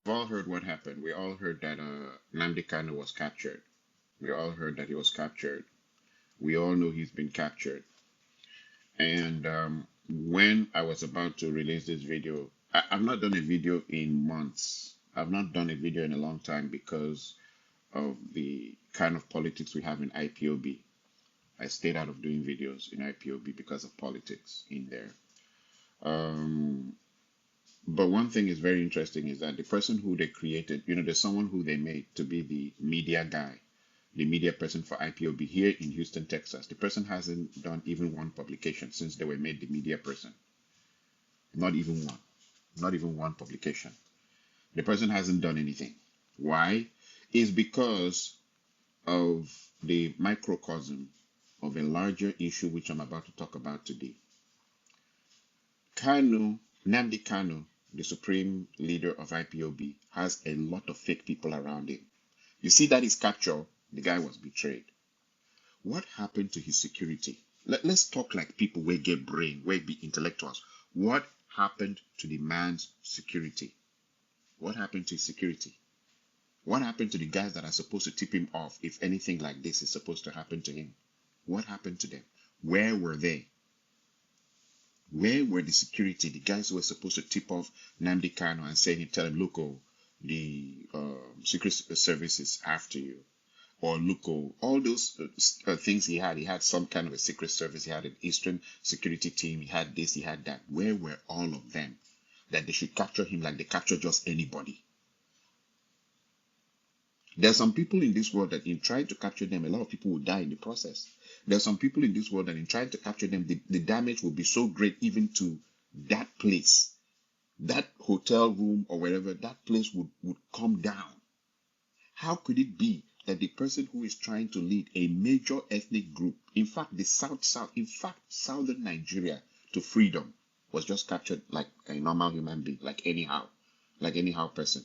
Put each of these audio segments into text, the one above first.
We've all heard what happened. We all heard that Nnamdi Kanu was captured. We all heard that he was captured. We all know he's been captured. And when I was about to release this video, I've not done a video in months. I've not done a video in a long time because of the kind of politics we have in IPOB. I stayed out of doing videos in IPOB because of politics in there. Um, but one thing is very interesting is that the person who they created, there's someone who they made to be the media guy, the media person for IPOB here in Houston, Texas. The person hasn't done even one publication since they were made the media person. Not even one. Not even one publication. The person hasn't done anything. Why? Is because of the microcosm of a larger issue which I'm about to talk about today. Nnamdi Kanu, the supreme leader of IPOB, has a lot of fake people around him. You see that his capture, the guy was betrayed. What happened to his security? Let's talk like people where get brain, where be intellectuals. What happened to the man's security? What happened to his security? What happened to the guys that are supposed to tip him off if anything like this is supposed to happen to him? What happened to them? Where were they? Where were the security, the guys who were supposed to tip off Nnamdi Kanu and say, tell him, look, oh, the secret service is after you? Or look, oh, all those things he had. He had some kind of a secret service. He had an Eastern security team. He had this, he had that. Where were all of them? That they should capture him like they capture just anybody. There are some people in this world that in trying to capture them, a lot of people will die in the process. There are some people in this world that in trying to capture them, the damage will be so great even to that place, that hotel room or wherever, that place would come down. How could it be that the person who is trying to lead a major ethnic group, in fact, the southern Nigeria to freedom, was just captured like a normal human being, like anyhow person?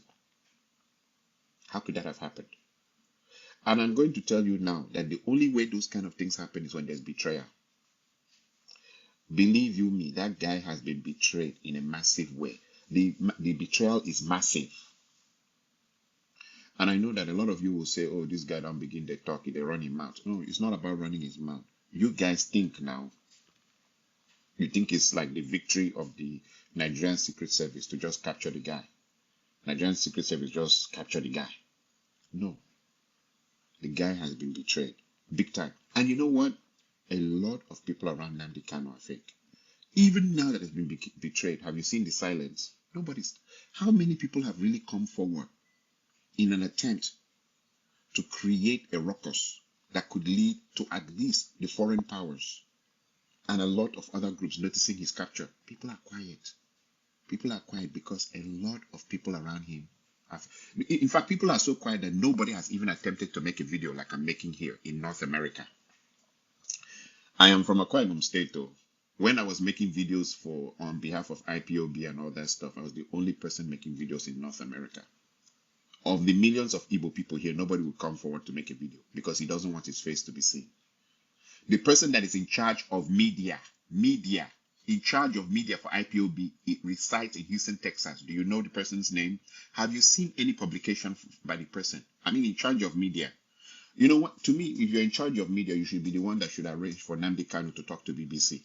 How could that have happened? And I'm going to tell you now that the only way those kind of things happen is when there's betrayal. Believe you me, that guy has been betrayed in a massive way. The betrayal is massive. And I know that a lot of you will say, oh, this guy don't begin to talk, they run his mouth. No, it's not about running his mouth. You guys think now, you think it's like the victory of the Nigerian Secret Service to just capture the guy. Nigerian Secret Service just capture the guy. No, the guy has been betrayed. Big time. And you know what? A lot of people around Nnamdi Kanu are fake. Even now that has been betrayed, have you seen the silence? Nobody's. How many people have really come forward in an attempt to create a ruckus that could lead to at least the foreign powers and a lot of other groups noticing his capture? People are quiet. People are quiet because a lot of people around him have. In fact, people are so quiet that nobody has even attempted to make a video like I'm making here in North America. I am from Akwa Ibom State, though. When I was making videos on behalf of IPOB and all that stuff, I was the only person making videos in North America. Of the millions of Igbo people here, nobody would come forward to make a video because he doesn't want his face to be seen. The person that is in charge of in charge of media for IPOB, it resides in Houston, Texas. Do you know the person's name? Have you seen any publication by the person? I mean, in charge of media. You know what? To me, if you're in charge of media, you should be the one that should arrange for Nnamdi Kanu to talk to BBC.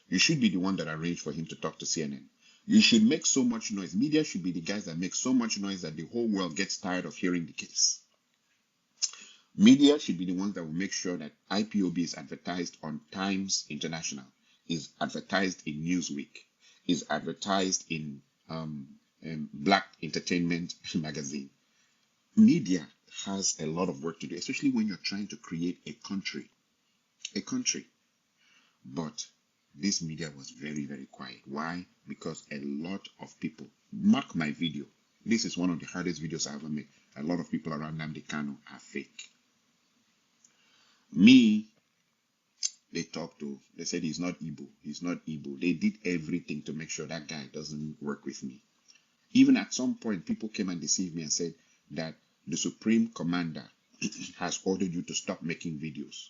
You should be the one that arranged for him to talk to CNN. You should make so much noise. Media should be the guys that make so much noise that the whole world gets tired of hearing the case. Media should be the ones that will make sure that IPOB is advertised on Times International, is advertised in Newsweek, is advertised in Black Entertainment magazine. Media has a lot of work to do, especially when you're trying to create a country. But this media was very, very quiet. Why? Because a lot of people, mark my video, this is one of the hardest videos I ever made. A lot of people around Nnamdi Kanu are fake. Me, they talked to, they said he's not Igbo. He's not Igbo. They did everything to make sure that guy doesn't work with me. Even at some point, people came and deceived me and said that the Supreme Commander has ordered you to stop making videos.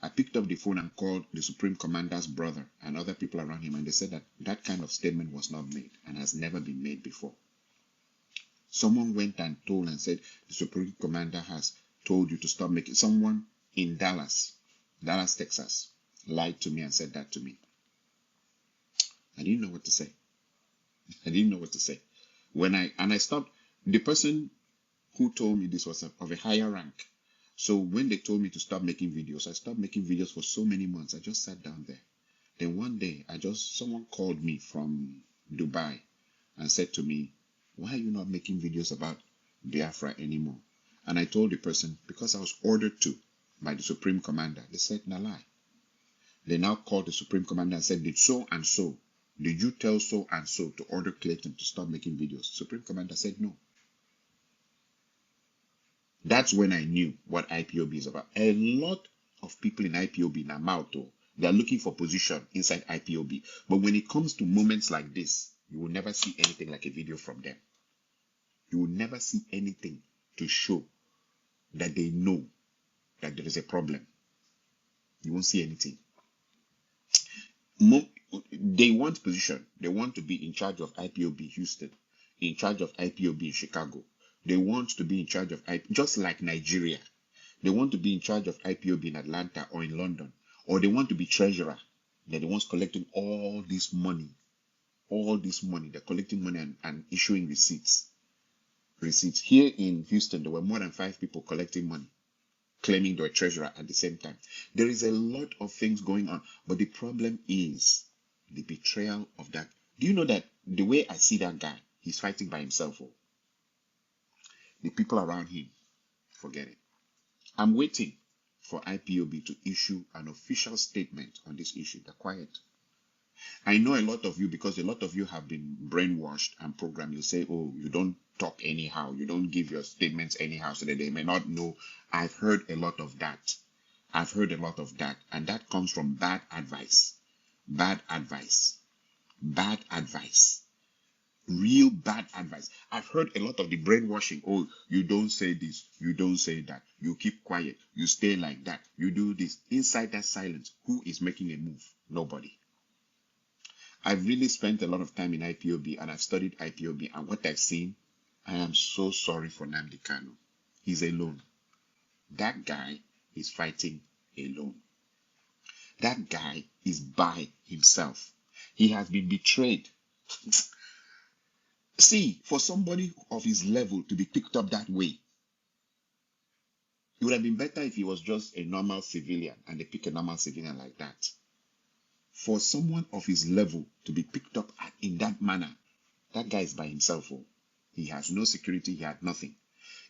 I picked up the phone and called the Supreme Commander's brother and other people around him, and they said that that kind of statement was not made and has never been made before. Someone went and told and said, the Supreme Commander has told you to stop making. Someone in Dallas, Texas, lied to me and said that to me. I didn't know what to say. I didn't know what to say. I stopped, the person who told me this was of a higher rank. So when they told me to stop making videos, I stopped making videos for so many months. I just sat down there. Then one day, someone called me from Dubai and said to me, why are you not making videos about Biafra anymore? And I told the person, because I was ordered to by the Supreme Commander. They said, no lie. They now called the Supreme Commander and said, did so and so, did you tell so and so to order Clayton to stop making videos? Supreme Commander said no. That's when I knew what IPOB is about. A lot of people in IPOB now, they are looking for position inside IPOB. But when it comes to moments like this, you will never see anything like a video from them. You will never see anything to show that they know that there is a problem. You won't see anything. They want position. They want to be in charge of IPOB Houston, in charge of IPOB in Chicago. They want to be in charge of just like Nigeria. They want to be in charge of IPOB in Atlanta or in London, or they want to be treasurer. They're the ones collecting all this money. All this money. They're collecting money and issuing receipts. Here in Houston, there were more than 5 people collecting money, claiming they're a treasurer at the same time. There is a lot of things going on, but the problem is the betrayal of that. Do you know that the way I see that guy, he's fighting by himself? Oh. The people around him, forget it. I'm waiting for IPOB to issue an official statement on this issue. They're quiet. I know a lot of you, because a lot of you have been brainwashed and programmed. You say, oh, you don't talk anyhow. You don't give your statements anyhow so that they may not know. I've heard a lot of that. And that comes from bad advice. Bad advice. Bad advice. Real bad advice. I've heard a lot of the brainwashing. Oh, you don't say this. You don't say that. You keep quiet. You stay like that. You do this. Inside that silence, who is making a move? Nobody. I've really spent a lot of time in IPOB, and I've studied IPOB, and what I've seen, I am so sorry for Nnamdi Kanu. He's alone. That guy is fighting alone. That guy is by himself. He has been betrayed. See, for somebody of his level to be picked up that way, it would have been better if he was just a normal civilian and they pick a normal civilian like that. For someone of his level to be picked up in that manner, that guy is by himself. Oh. He has no security, he had nothing.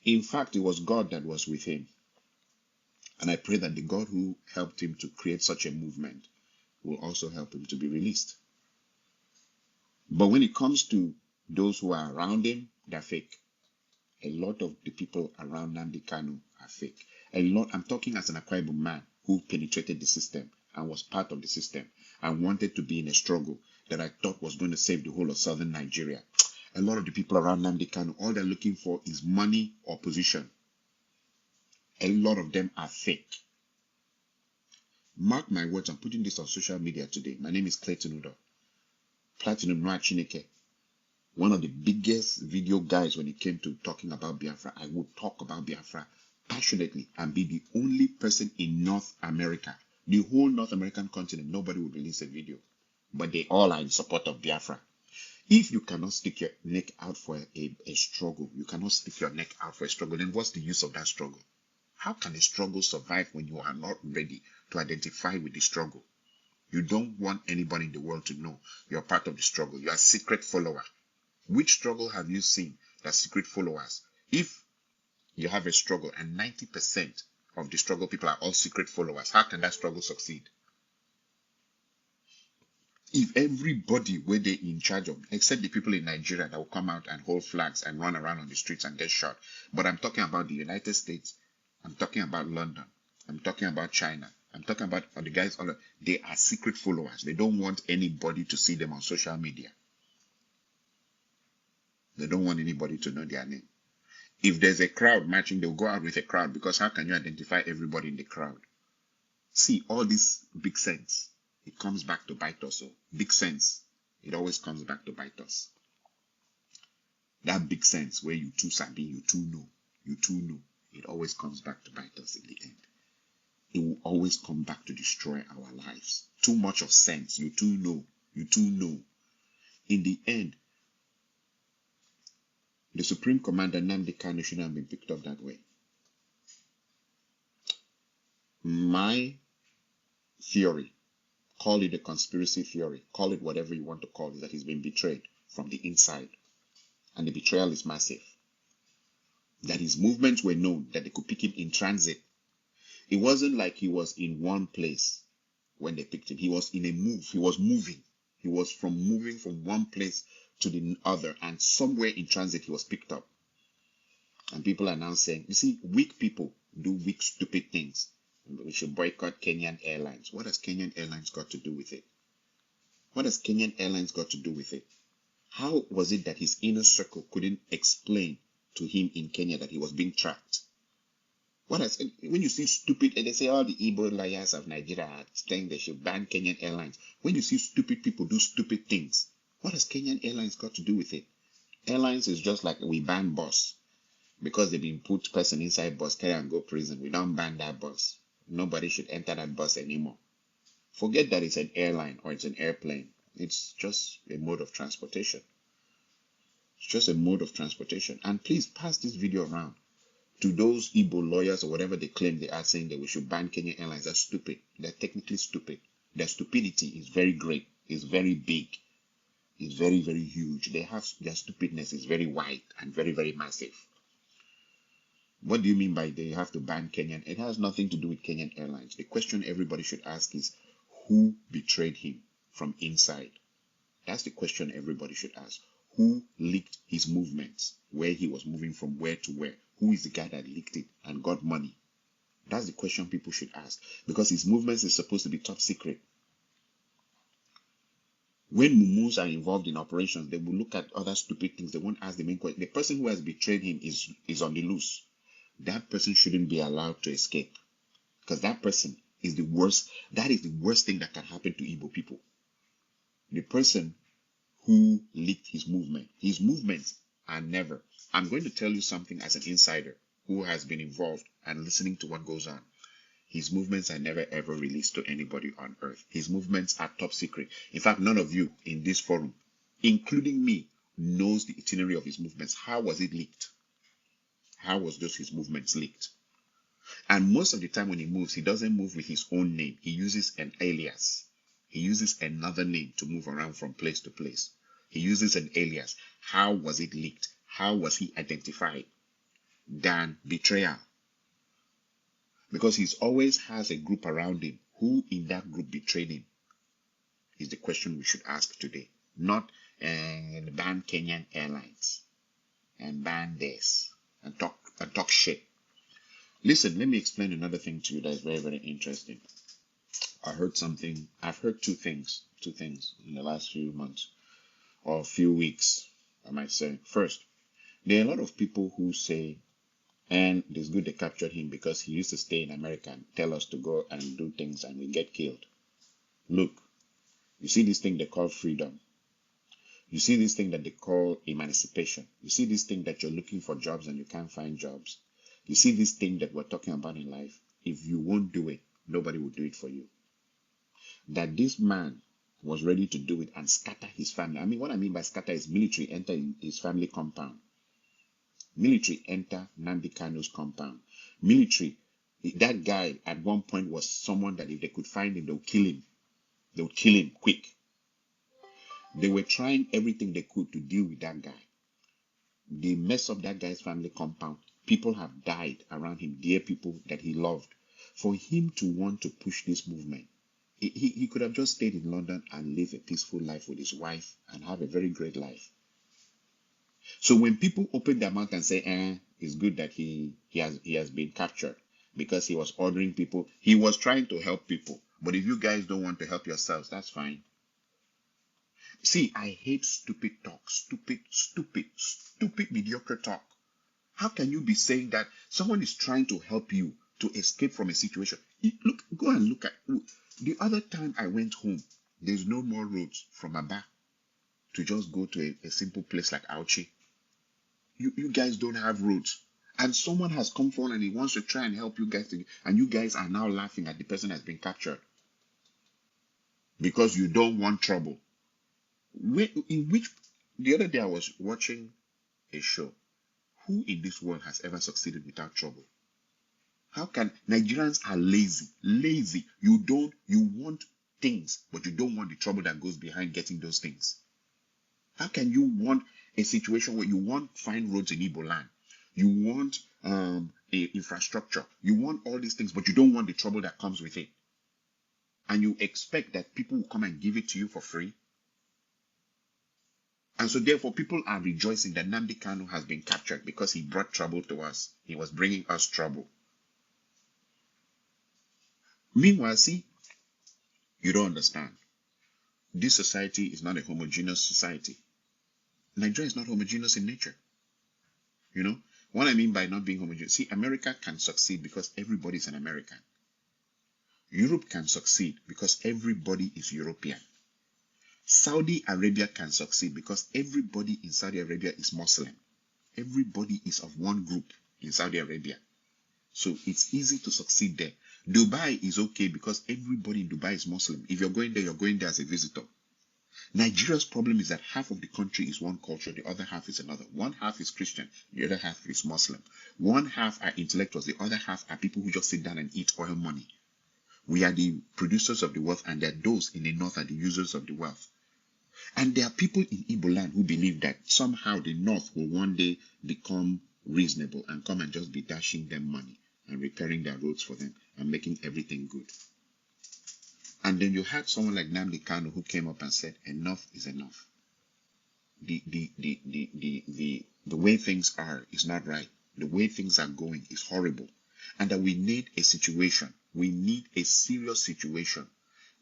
In fact, it was God that was with him. And I pray that the God who helped him to create such a movement will also help him to be released. But when it comes to those who are around him, they're fake. A lot of the people around Nnamdi Kanu are fake. I'm talking as an Akwa Ibom man who penetrated the system and was part of the system and wanted to be in a struggle that I thought was going to save the whole of southern Nigeria. A lot of the people around Nnamdi Kanu, all they're looking for is money or position. A lot of them are fake. Mark my words, I'm putting this on social media today. My name is Clayton Udo. Platinum Noah Chineke. One of the biggest video guys when it came to talking about Biafra. I would talk about Biafra passionately and be the only person in North America, the whole North American continent, nobody would release a video. But they all are in support of Biafra. If you cannot stick your neck out for a struggle, you cannot stick your neck out for a struggle, then what's the use of that struggle? How can a struggle survive when you are not ready to identify with the struggle? You don't want anybody in the world to know you're part of the struggle. You're a secret follower. Which struggle have you seen that secret followers? If you have a struggle and 90% of the struggle people are all secret followers, how can that struggle succeed? If everybody were they in charge of, except the people in Nigeria that will come out and hold flags and run around on the streets and get shot. But I'm talking about the United States. I'm talking about London. I'm talking about China. I'm talking about the guys, they are secret followers. They don't want anybody to see them on social media. They don't want anybody to know their name. If there's a crowd marching, they'll go out with a crowd, because how can you identify everybody in the crowd? See, all this big sense, it comes back to bite us. So big sense, it always comes back to bite us. That big sense where you too sabi, you too know, it always comes back to bite us in the end. It will always come back to destroy our lives. Too much of sense, you too know. In the end, the Supreme Commander Nnamdi Kanu shouldn't have been picked up that way. My theory, call it a conspiracy theory, call it whatever you want to call it, that he's been betrayed from the inside. And the betrayal is massive. That his movements were known, that they could pick him in transit. It wasn't like he was in one place when they picked him. He was in a move. He was moving. He was moving from one place to the other. And somewhere in transit, he was picked up. And people are now saying, you see, weak people do weak, stupid things. We should boycott Kenyan Airlines. What has Kenyan Airlines got to do with it? What has Kenyan Airlines got to do with it? How was it that his inner circle couldn't explain to him in Kenya that he was being tracked? When you see stupid, and they say all the Igbo lawyers of Nigeria are saying they should ban Kenyan Airlines. When you see stupid people do stupid things, what has Kenyan Airlines got to do with it? Airlines is just like we ban bus. Because they've been put person inside bus, carry and go prison. We don't ban that bus. Nobody should enter that bus anymore. Forget that it's an airline or it's an airplane. It's just a mode of transportation. It's just a mode of transportation. And please pass this video around to those Igbo lawyers or whatever they claim they are, saying that we should ban Kenyan Airlines. That's stupid. They're technically stupid. Their stupidity is very great. It's very big. It's very, very huge. Their stupidness is very wide and very, very massive. What do you mean by they have to ban Kenyan? It has nothing to do with Kenyan Airlines. The question everybody should ask is, who betrayed him from inside? That's the question everybody should ask. Who leaked his movements? Where he was moving from where to where? Who is the guy that leaked it and got money? That's the question people should ask. Because his movements is supposed to be top secret. When mumus are involved in operations, they will look at other stupid things. They won't ask the main question. The person who has betrayed him is on the loose. That person shouldn't be allowed to escape, because that person is the worst. That is the worst thing that can happen to Igbo people. The person who leaked his movements are never. I'm going to tell you something as an insider who has been involved and listening to what goes on. His movements are never ever released to anybody on earth. His movements are top secret. In fact, none of you in this forum, including me, knows the itinerary of his movements. How was it leaked? How was his movements leaked? And most of the time when he moves, he doesn't move with his own name. He uses an alias. He uses another name to move around from place to place. He uses an alias. How was it leaked? How was he identified? Than betrayal. Because he always has a group around him. Who in that group betrayed him? Is the question we should ask today. Not ban Kenyan Airlines and ban this. And talk shit. Listen, let me explain another thing to you that is very, very interesting. I've heard two things in the last few months or few weeks, I might say. First, there are a lot of people who say, and it's good they captured him because he used to stay in America and tell us to go and do things and we get killed. Look, you see this thing they call freedom. You see this thing that they call emancipation. You see this thing that you're looking for jobs and you can't find jobs. You see this thing that we're talking about in life. If you won't do it, nobody will do it for you. That this man was ready to do it and scatter his family. I mean, what I mean by scatter is military enter his family compound. Military enter Nnamdi Kanu's compound. Military, that guy at one point was someone that if they could find him, they would kill him. They would kill him quick. They were trying everything they could to deal with that guy. They messed up that guy's family compound. People have died around him, dear people that he loved. For him to want to push this movement, he could have just stayed in London and live a peaceful life with his wife and have a very great life. So when people open their mouth and say, it's good that he has been captured because he was ordering people, he was trying to help people. But if you guys don't want to help yourselves, that's fine. See, I hate stupid talk, stupid, mediocre talk. How can you be saying that someone is trying to help you to escape from a situation? Look, go and look at, the other time I went home, there's no more roads from Aba to just go to a simple place like Auchi. You guys don't have roads. And someone has come forward and he wants to try and help you guys, and you guys are now laughing at the person that's been captured because you don't want trouble. In which the other day I was watching a show. Who in this world has ever succeeded without trouble? How can Nigerians are lazy? Lazy. You want things, but you don't want the trouble that goes behind getting those things. How can you want a situation where you want fine roads in Igbo land? You want infrastructure. You want all these things, but you don't want the trouble that comes with it. And you expect that people will come and give it to you for free. And so therefore people are rejoicing that Nnamdi Kanu has been captured because he brought trouble to us. He was bringing us trouble. Meanwhile, see, you don't understand. This society is not a homogeneous society. Nigeria is not homogeneous in nature. You know what I mean by not being homogeneous? See, America can succeed because everybody is an American. Europe can succeed because everybody is European. Saudi Arabia can succeed because everybody in Saudi Arabia is Muslim. Everybody is of one group in Saudi Arabia. So it's easy to succeed there. Dubai is okay because everybody in Dubai is Muslim. If you're going there, you're going there as a visitor. Nigeria's problem is that half of the country is one culture, the other half is another. One half is Christian, the other half is Muslim. One half are intellectuals, the other half are people who just sit down and eat oil money. We are the producers of the wealth, and that those in the north are the users of the wealth. And there are people in Igbo land who believe that somehow the north will one day become reasonable and come and just be dashing them money and repairing their roads for them and making everything good. And then you had someone like Nnamdi Kanu who came up and said, enough is enough. The way things are is not right. The way things are going is horrible. And that we need a situation. We need a serious situation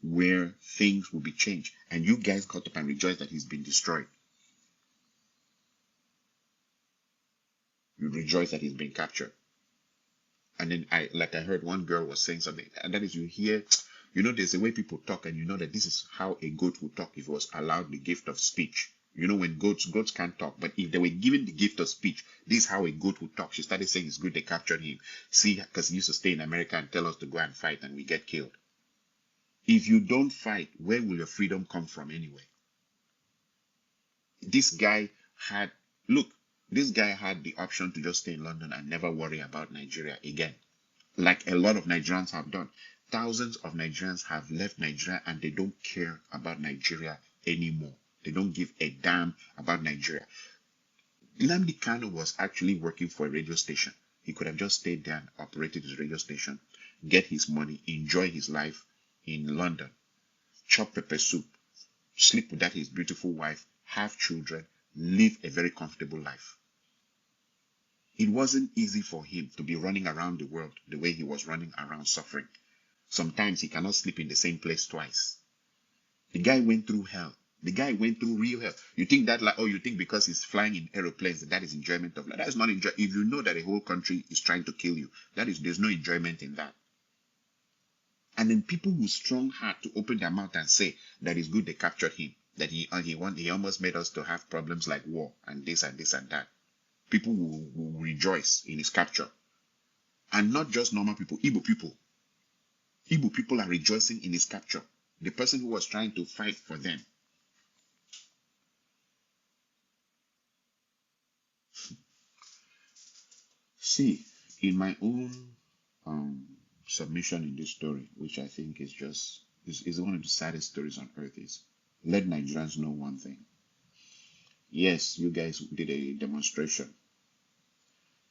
where things will be changed. And you guys got up and rejoiced that he's been destroyed. You rejoice that he's been captured. And then I heard one girl was saying something, and that is, you hear, there's a way people talk, and you know that this is how a goat would talk if it was allowed the gift of speech. When goats can't talk, but if they were given the gift of speech, this is how a goat would talk. She started saying it's good they captured him. See, because he used to stay in America and tell us to go and fight, and we get killed. If you don't fight, where will your freedom come from anyway? This guy had the option to just stay in London and never worry about Nigeria again, like a lot of Nigerians have done. Thousands of Nigerians have left Nigeria and they don't care about Nigeria anymore. They don't give a damn about Nigeria. Nnamdi Kanu was actually working for a radio station. He could have just stayed there and operated his radio station, get his money, enjoy his life in London, chop pepper soup, sleep with his beautiful wife, have children, live a very comfortable life. It wasn't easy for him to be running around the world the way he was running around, suffering. Sometimes he cannot sleep in the same place twice. The guy went through hell. The guy went through real hell. You think that you think because he's flying in aeroplanes that is enjoyment of life. That is not enjoy. If you know that a whole country is trying to kill you, there's no enjoyment in that. And then people with strong heart to open their mouth and say that it's good they captured him, that he almost made us to have problems like war and this and this and that. People will rejoice in his capture. And not just normal people, Igbo people. Igbo people are rejoicing in his capture. The person who was trying to fight for them. See, in my own submission in this story, which I think is one of the saddest stories on earth, is let Nigerians know one thing. Yes, you guys did a demonstration.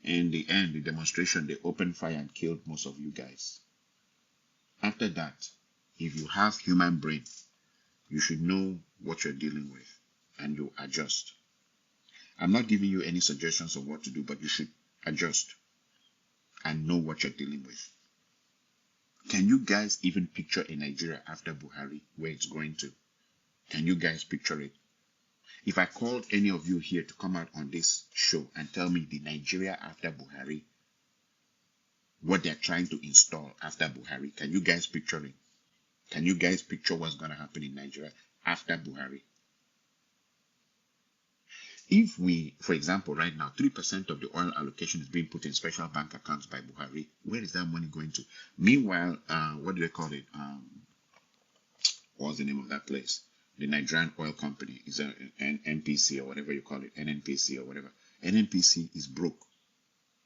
In the end, the demonstration, they opened fire and killed most of you guys. After that, if you have human brain, you should know what you're dealing with and you adjust. I'm not giving you any suggestions of what to do, but you should adjust and know what you're dealing with. Can you guys even picture a Nigeria after Buhari, where it's going to? Can you guys picture it? If I called any of you here to come out on this show and tell me the Nigeria after Buhari, what they're trying to install after Buhari, can you guys picture it? Can you guys picture what's going to happen in Nigeria after Buhari? If we, for example, right now, 3% of the oil allocation is being put in special bank accounts by Buhari, where is that money going to? Meanwhile, what do they call it? What's the name of that place? The Nigerian oil company is an NPC or whatever you call it, NNPC or whatever. NNPC is broke.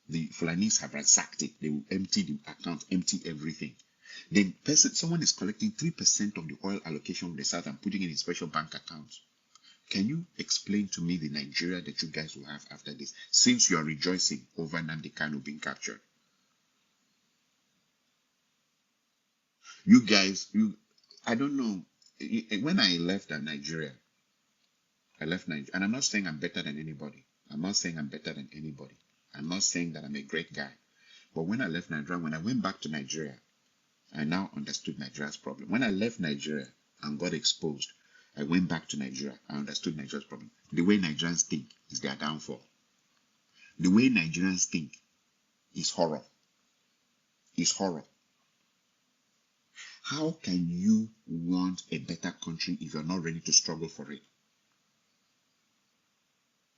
The Fulanis have ransacked it. They will empty the account, empty everything. Then someone is collecting 3% of the oil allocation from the south and putting it in special bank accounts. Can you explain to me the Nigeria that you guys will have after this, since you are rejoicing over Nnamdi Kanu being captured? You guys, I don't know. When I left Nigeria, and I'm not saying I'm better than anybody. I'm not saying I'm better than anybody. I'm not saying that I'm a great guy. But when I left Nigeria, when I went back to Nigeria, I now understood Nigeria's problem. When I left Nigeria and got exposed, I went back to Nigeria. I understood Nigeria's problem. The way Nigerians think is their downfall. The way Nigerians think is horror. Is horror. How can you want a better country if you're not ready to struggle for it?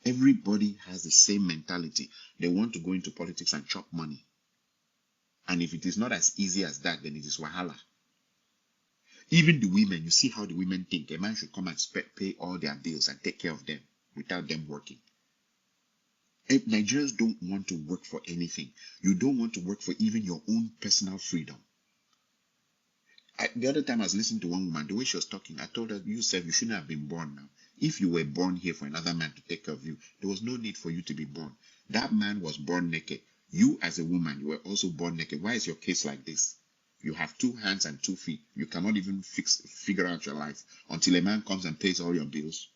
Everybody has the same mentality. They want to go into politics and chop money. And if it is not as easy as that, then it is wahala. Even the women, you see how the women think. A man should come and pay all their bills and take care of them without them working. Nigerians don't want to work for anything. You don't want to work for even your own personal freedom. The other time I was listening to one woman, the way she was talking, I told her, you said you shouldn't have been born now. If you were born here for another man to take care of you, there was no need for you to be born. That man was born naked. You as a woman, you were also born naked. Why is your case like this? You have 2 hands and 2 feet. You cannot even figure out your life until a man comes and pays all your bills.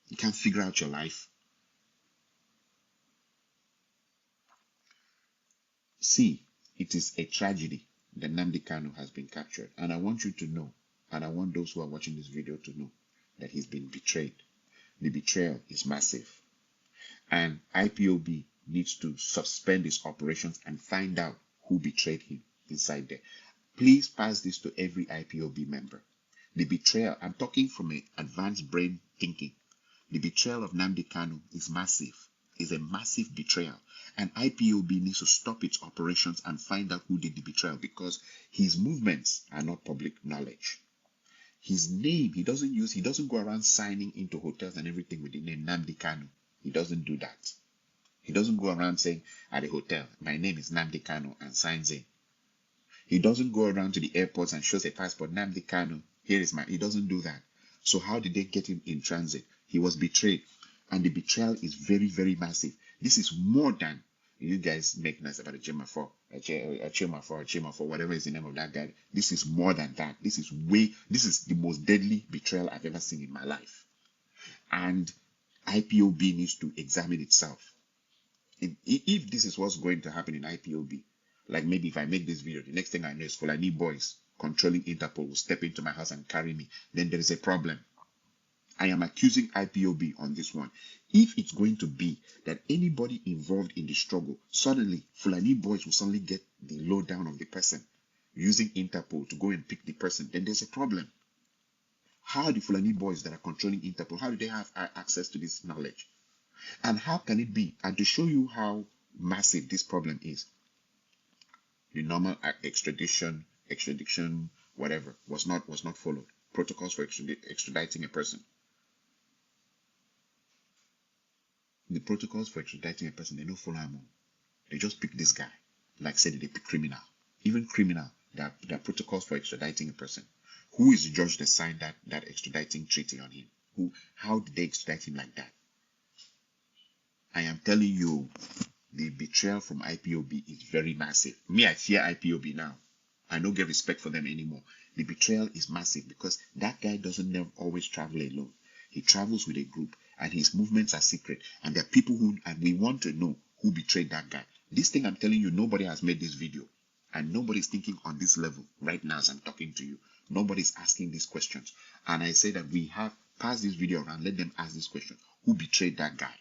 You can't figure out your life. See, it is a tragedy that Nnamdi Kanu has been captured. And I want you to know, and I want those who are watching this video to know, that he's been betrayed. The betrayal is massive. And IPOB needs to suspend its operations and find out who betrayed him inside there. Please pass this to every IPOB member. The betrayal, I'm talking from an advanced brain thinking. The betrayal of Nnamdi Kanu is massive. Is a massive betrayal. And IPOB needs to stop its operations and find out who did the betrayal, because his movements are not public knowledge. His name, he doesn't go around signing into hotels and everything with the name Nnamdi Kanu. He doesn't do that. He doesn't go around saying at a hotel, my name is Nnamdi Kanu, and signs in. He doesn't go around to the airports and shows a passport, Nnamdi Kanu, here is he doesn't do that. So how did they get him in transit? He was betrayed. And the betrayal is very, very massive. This is more than, you guys make nice about a Chemafor, whatever is the name of that guy. This is more than that. This is the most deadly betrayal I've ever seen in my life. And IPOB needs to examine itself. If this is what's going to happen in IPOB, like maybe if I make this video, the next thing I know is Fulani boys controlling Interpol will step into my house and carry me, then there is a problem. I am accusing IPOB on this one. If it's going to be that anybody involved in the struggle, suddenly Fulani boys will suddenly get the lowdown of the person using Interpol to go and pick the person, then there's a problem. How are the Fulani boys that are controlling Interpol, how do they have access to this knowledge? And how can it be? And to show you how massive this problem is, the normal extradition, whatever, was not followed. Protocols for extraditing a person. The protocols for extraditing a person, they don't follow them all. They just pick this guy. Like said, they pick criminal. Even criminal, there are protocols for extraditing a person. Who is the judge that signed that extraditing treaty on him? How did they extradite him like that? I am telling you, the betrayal from IPOB is very massive. Me, I fear IPOB now. I don't get respect for them anymore. The betrayal is massive because that guy doesn't always travel alone. He travels with a group and his movements are secret. And there are people and we want to know who betrayed that guy. This thing I'm telling you, nobody has made this video. And nobody's thinking on this level right now as I'm talking to you. Nobody's asking these questions. And I say that we have passed this video around. Let them ask this question. Who betrayed that guy?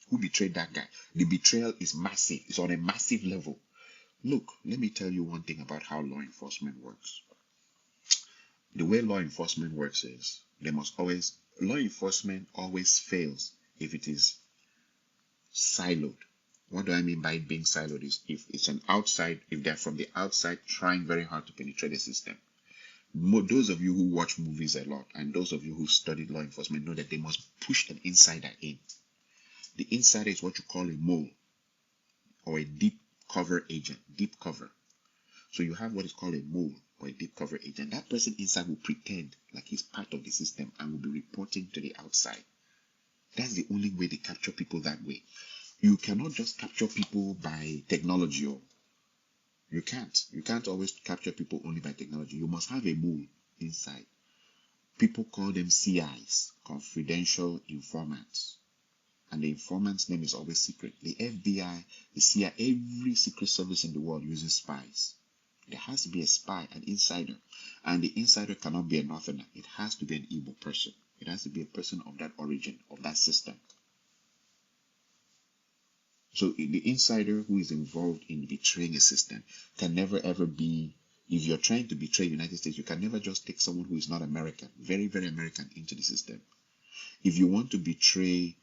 Who betrayed that guy? The betrayal is massive. It's on a massive level. Look, let me tell you one thing about how law enforcement works. The way law enforcement works is they must always law enforcement always fails if it is siloed. What do I mean by it being siloed is if it's an outside, if they're from the outside trying very hard to penetrate the system. Those of you who watch movies a lot and those of you who studied law enforcement know that they must push an insider in. The insider is what you call a mole or a deep cover agent, deep cover. So you have what is called a mole or a deep cover agent. That person inside will pretend like he's part of the system and will be reporting to the outside. That's the only way they capture people that way. You cannot just capture people by technology. Or you can't. You can't always capture people only by technology. You must have a mole inside. People call them CIs, confidential informants. And the informant's name is always secret. The FBI, the CIA, every secret service in the world uses spies. There has to be a spy, an insider. And the insider cannot be a northerner. It has to be an Igbo person. It has to be a person of that origin, of that system. So the insider who is involved in betraying a system can never ever be, if you're trying to betray the United States, you can never just take someone who is not American, very, very American, into the system. If you want to betray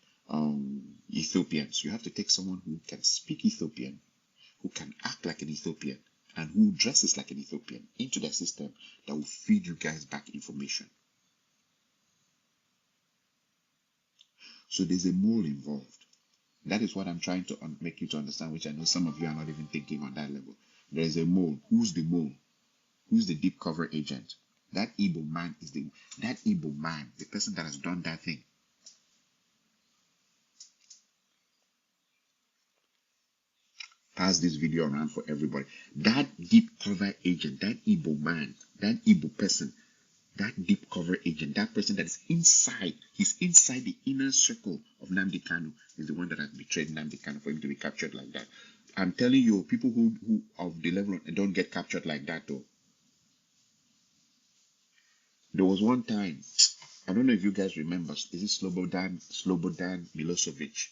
Ethiopians, you have to take someone who can speak Ethiopian, who can act like an Ethiopian, and who dresses like an Ethiopian into the system that will feed you guys back information. So there's a mole involved. That is what I'm trying to make you to understand, which I know some of you are not even thinking on that level. There is a mole. Who's the mole? Who's the deep cover agent? That Igbo man is the person that has done that thing. Pass this video around for everybody. That deep cover agent, that Igbo man, that Igbo person, that deep cover agent, that person that is inside, he's inside the inner circle of Nnamdi Kanu, is the one that has betrayed Nnamdi Kanu for him to be captured like that. I'm telling you, people who of the level don't get captured like that though. There was one time, I don't know if you guys remember, is it Slobodan Milosevic?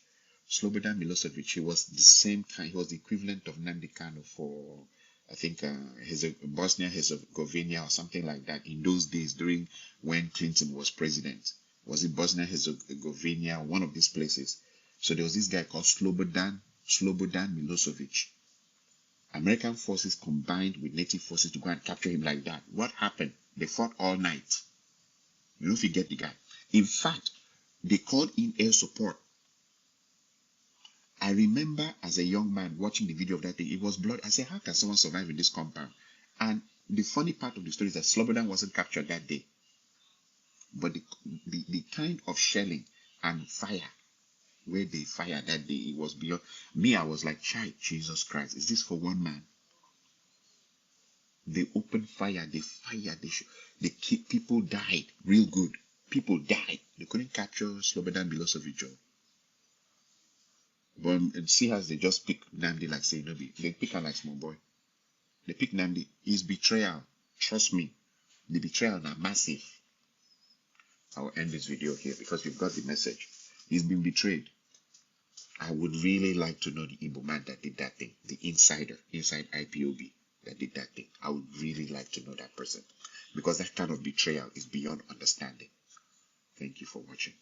Slobodan Milosevic, he was the same kind, he was the equivalent of Nnamdi Kanu for, I think, Bosnia-Herzegovina or something like that in those days during when Clinton was president. Was it Bosnia-Herzegovina, one of these places? So there was this guy called Slobodan Milosevic. American forces combined with native forces to go and capture him like that. What happened? They fought all night. You don't forget the guy. In fact, they called in air support. I remember as a young man watching the video of that thing, it was blood. I said, how can someone survive in this compound? And the funny part of the story is that Slobodan wasn't captured that day. But the kind of shelling and fire where they fired that day, it was beyond me. I was like, Jesus Christ, is this for one man? They opened fire, they keep people died real good. People died. They couldn't capture Slobodan Milosevic. But see how they just pick Nnamdi like say no be. They pick her like small boy. They pick Nnamdi. His betrayal. Trust me. The betrayal now massive. I will end this video here because you've got the message. He's been betrayed. I would really like to know the Igbo man that did that thing. The insider, inside IPOB that did that thing. I would really like to know that person. Because that kind of betrayal is beyond understanding. Thank you for watching.